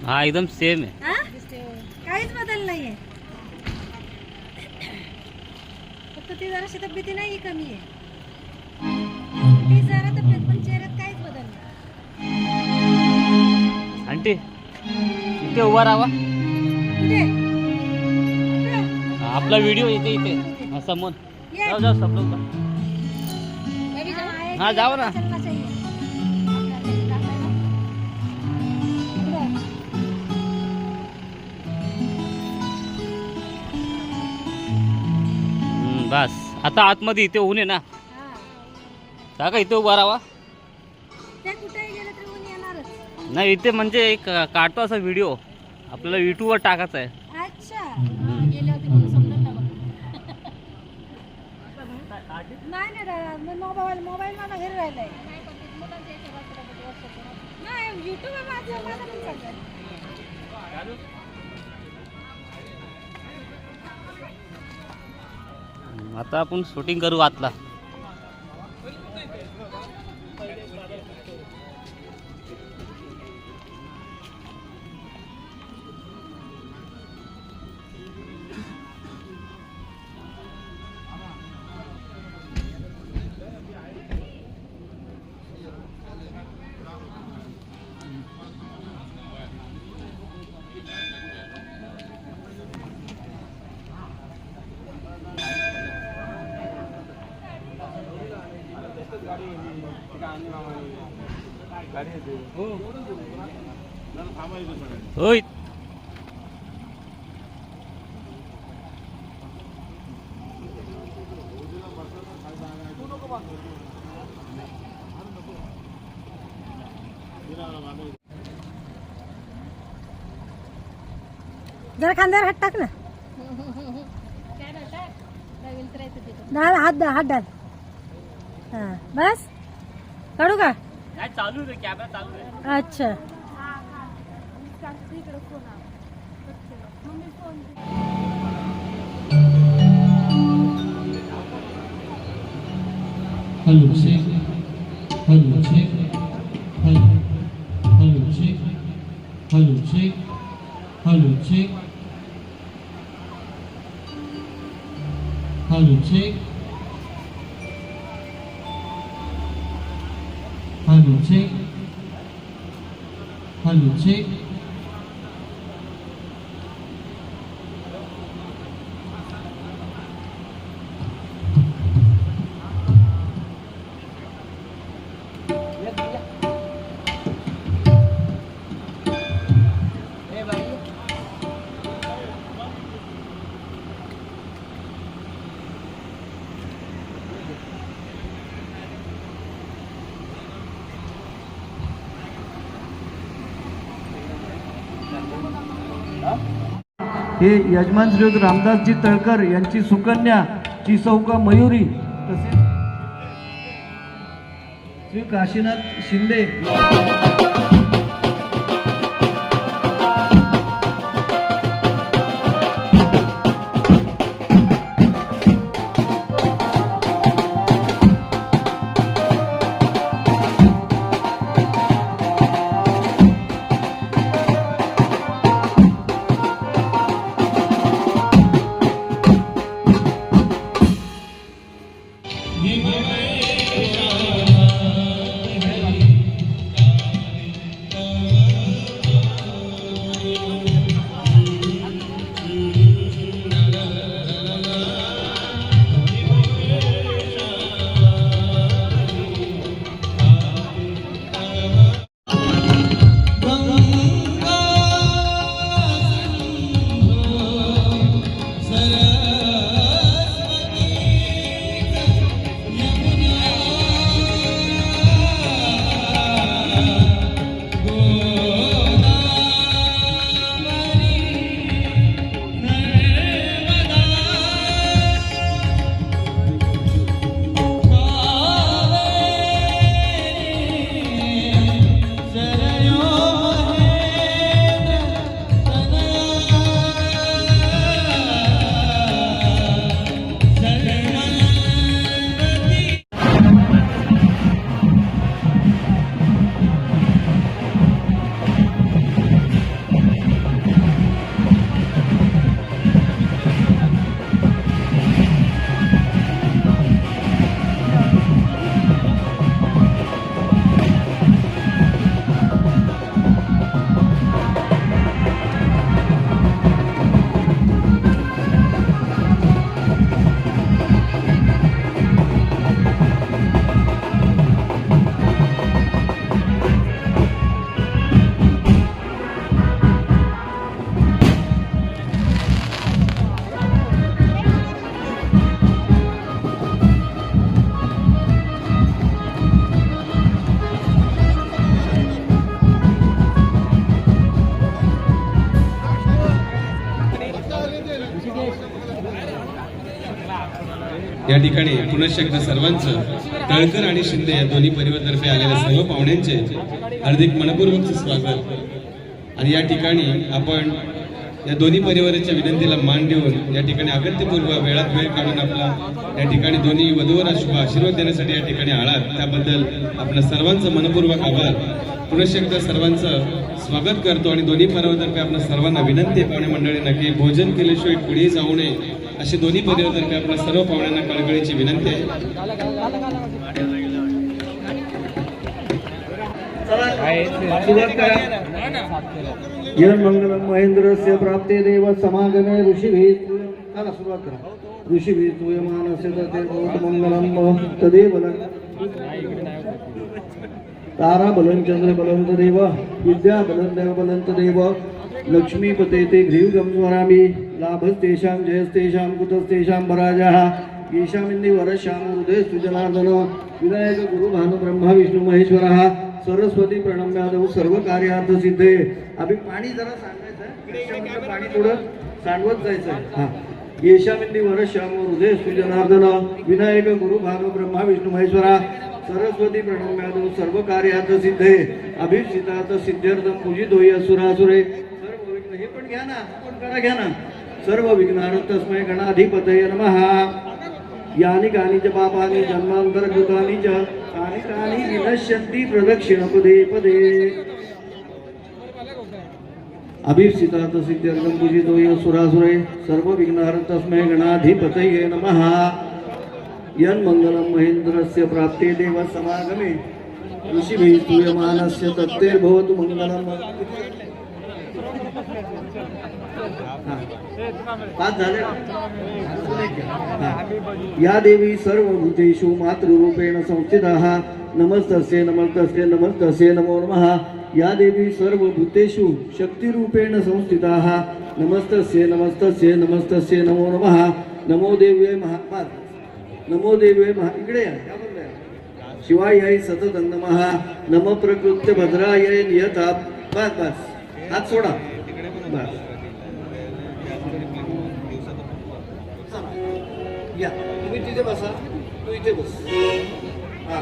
हाँ एकदम सेम है। हाँ? काहीच बदल नाहीये. फक्त ती जराशी तब्येती नाही कमी आहे. ती जरा तब्येत पण चेहऱ्यात काहीच बदल नाही. आंटी इथे उभा राहावा. कुठे? आपला व्हिडिओ इथे इथे हा, समोर जाऊ जाऊ सब लोग. हाँ जाओ ना. चलना चाहिए. बस आता आतमध्ये इथे ऊन आहे ना. काका इथे उभा राहावा. त्या कुठेही गेलं तरी ऊन येणारच. नाही इथे म्हणजे एक काढतो असा व्हिडिओ आपल्याला युट्यूबवर टाकायचा आहे. अच्छा. गेले होते म्हणून समजून टाका. नाही नाही मोबाईल माझा घरी राहिलाय. नाही युट्यूब माझं पण चालतंय. आता आपण शूटिंग करू आतला. होय जरा खांद्यावर हात टाक ना. हात डाल. हा बस काढू का? नाही चालू रे कॅमेरा चालू आहे. अच्छा. Hello check. Hello check. Hello check. Hello check. Hello check. Hello check. Hello check. Hello check. हे यजमान श्रीयुत रामदासजी तळकर यांची सुकन्या चिसौका मयुरी तसेच श्री काशीनाथ शिंदे या ठिकाणी पुनश्च एकदा सर्वांचं तळकर आणि शिंदे या दोन्ही परिवारातर्फे आलेल्या सर्व पाहुण्यांचे हार्दिक मनपूर्वक स्वागत। आणि या ठिकाणी आपण या दोन्ही परिवाराच्या विनंतीला मान देऊन या ठिकाणी अगत्यपूर्व वेळात वेळ काढून आपला या ठिकाणी दोन्ही वधूवर शुभ आशीर्वाद देण्यासाठी या ठिकाणी आलात, त्याबद्दल आपल्या सर्वांचं मनपूर्वक आभार। पुनश्च एकदा सर्वांचं स्वागत करतो आणि दोन्ही परिवारातर्फे आपल्या सर्वांना विनंती आहे, पाहुणे मंडळींना, की भोजन केल्याशिवाय पुढे जाऊ नये अशी दोन्ही परिवारातर्फे आपल्या सर्व पाहुण्यांना कळकळीची विनंती आहे। सुरुवात करा। यन मंगलम महेंद्रस्य प्राप्ते देव समागमे ऋषिभिः। चला सुरुवात करा। ऋषिभिः स्तूयमानस्य तते भवतु मंगलम तदेव तारा बलं चंद्र बलं तदेव विद्या बलं देव बलं तदेव लक्ष्मीपते ते घ्रीवगं स्वरामि लाभस्तेषां जयस्तेषां कुतस्तेषां पराजः येषामिन्दी वरश्यां हृदयस्तु जनार्दन विनायक गुरु भानु ब्रह्मा विष्णु महेश्वरः सरस्वती प्रणम्यादव सर्व कार्यार्थ सिद्धे। अभि पाणी जरा सांगायचं, पाणी थोडं सांडवत जायचं। हा, येषामिन्दी वरश्याम हृदयस्तु जनार्दन विनायक गुरु भानु ब्रह्मा विष्णु महेश्वरा सरस्वती प्रणम्यादव सर्व कार्यार्थ सिद्धे अभिषितात सिद्ध्यर्थम पूजितोय असुरासुरे सर्व विघ्न। हे पण घ्या ना, आपण करा, घ्या ना। सर्व विघ्नार्थ तस्मै गणाधिपतये नमः। यानि कानि च पापानि जन्मान्तरकृतानि च तानि तानि विनश्यन्ति प्रदक्षिणपदे पदे। अभिषितात सिद्ध्यर्थम पूजितोय असुरासुरे सर्व विघ्नार्थ तस्मै गणाधिपतये नमः। यन मंगलम महेंद्रस्य प्राप्ते देव समागमे ऋषिभिः स्तूयमानस्य तत्तेर्भवतु मंगलम। पाच झाले। या देवी सर्वभूतेषु मातृरूपेण संस्थिताः नमस्तस्यै नमस्तस्यै नमस्तस्यै नमो नमः। या देवी सर्वभूतेषु शक्तिरूपेण संस्थिताः नमस्तस्यै नमस्तस्यै नमस्तस्यै नमो नमः। नमो देव्यै महापाद नमो देव्यै महा इकडे या, शिवाय सततं नमः। नम प्रकृत्य भद्राय नियता। बस बस, हात सोडा बस। या तुम्ही तिथे बसा, तू इथे बस। हा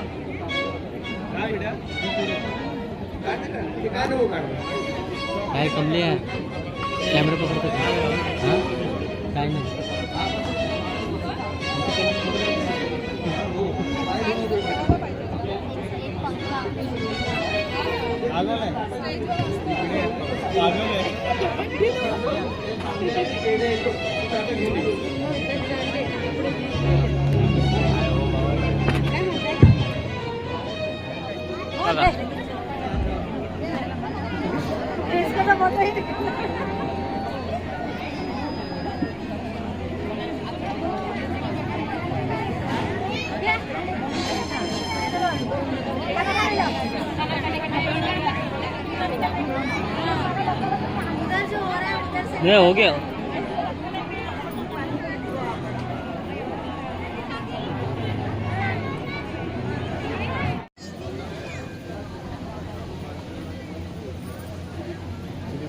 काय नको काढ, काय कमले कॅमेरा पकडतो हां काय नाही। ये हो गया।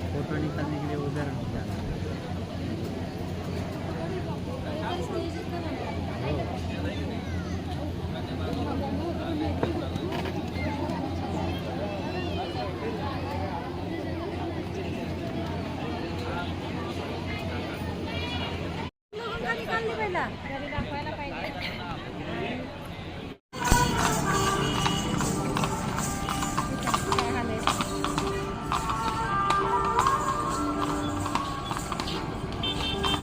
फोटो निकालने के लिए